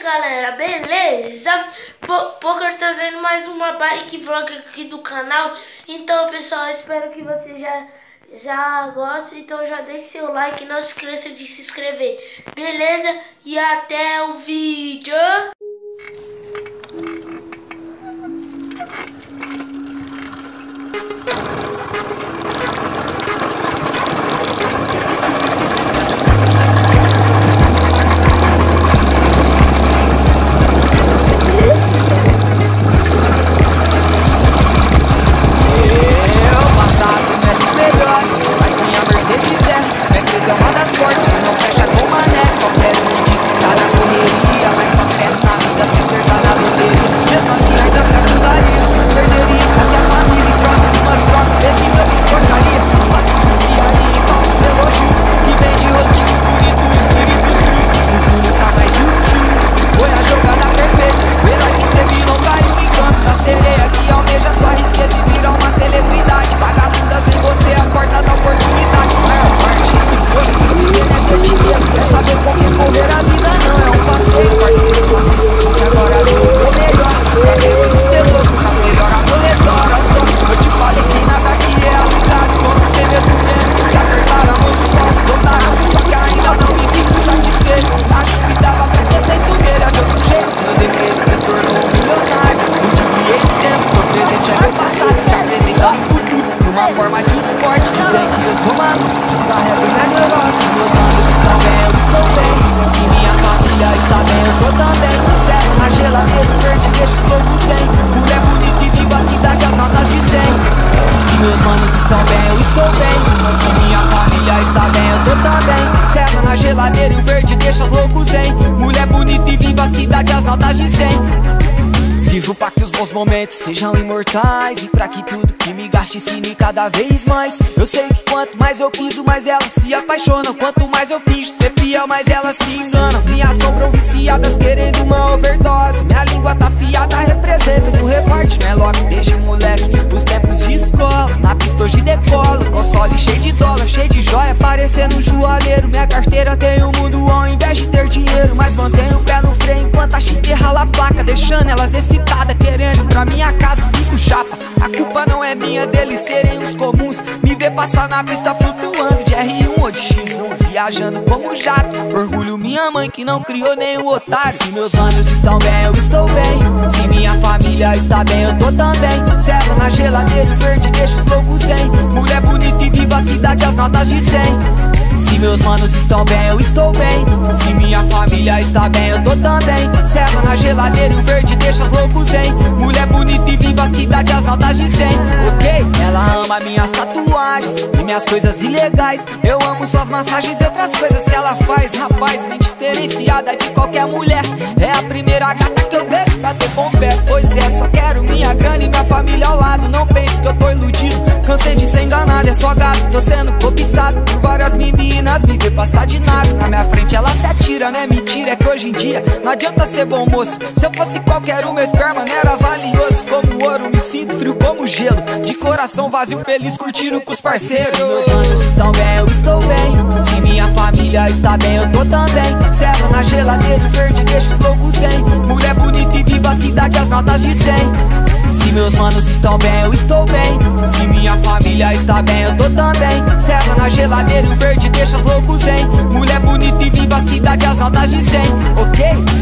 galera, beleza? Poker trazendo mais uma bike vlog aqui do canal. Então pessoal, espero que você já goste. Então já deixe seu like, não esqueça de se inscrever, beleza? E até o vídeo. Forma de esporte, dizem que eu sou maluco, descarrego meu negócio. Meus lados estão bem, eu estou bem. Se minha família está bem, eu tô também. Servo na geladeira, verde, deixa os loucos sem. Mulher bonita e viva a cidade, as notas de 100. Se meus manos estão bem, eu estou bem. Se minha família está bem, eu tô também. Servo na geladeira e o verde deixa os loucos sem. Mulher bonita e viva a cidade, as notas de 100. Vivo pra que os bons momentos sejam imortais e pra que tudo que me gaste ensine cada vez mais. Eu sei que quanto mais eu piso, mais elas se apaixonam. Quanto mais eu finjo ser fiel, mais elas se enganam. Minhas sombram viciadas querendo uma overdose. Minha língua tá afiada, represento no reparte Meloc desde moleque, os tempos de escola. Na pista hoje decolo, console cheio de dólar, cheio de joia, parecendo um joalheiro. Minha carteira tem o mundo ao invés de ter dinheiro, mas mantenho o pé no freio enquanto a XT rala a placa, deixando elas excitadas, querendo ir pra minha casa, fico chapa. A culpa não é minha deles serem os comuns. Me ver passar na pista flutuando de R1 ou de X1, viajando como jato. Orgulho minha mãe que não criou nenhum otário. Se meus manos estão bem, eu estou bem. Se minha família está bem, eu tô também. Servo na geladeira e verde deixa os loucos sem. Mulher bonita e viva a cidade, as notas de 100. Se meus manos estão bem, eu estou bem. Se minha família está bem, eu tô também. Serva na geladeira e o verde deixa os loucos em. Mulher bonita e viva a cidade, as notas de 100. Ok? Ela ama minhas tatuagens e minhas coisas ilegais. Eu amo suas massagens e outras coisas que ela faz. Rapaz, bem diferenciada de qualquer mulher. É a primeira gata que eu vejo bater com o pé. Pois é, só quero minha grana e minha família ao lado. Não pense que eu tô iludido, cansei de ser enganado. É só gato, tô sendo cobiçado por várias meninas. Me vê passar de nada, na minha frente ela se atira, né? Mentira, é que hoje em dia não adianta ser bom moço. Se eu fosse qualquer um, meu esperma não era valioso. Como ouro, me sinto frio como gelo, de coração vazio, feliz, curtindo com os parceiros. Se meus manos estão bem, eu estou bem. Se minha família está bem, eu tô também. Servo na geladeira e verde deixa os loucos sem. Mulher bonita e viva a cidade, as notas de 100. Se meus manos estão bem, eu estou bem. Se minha família está bem, eu tô também. Serva na geladeira e o verde deixa os loucos em. Mulher bonita e viva a cidade, as notas de 100. Ok?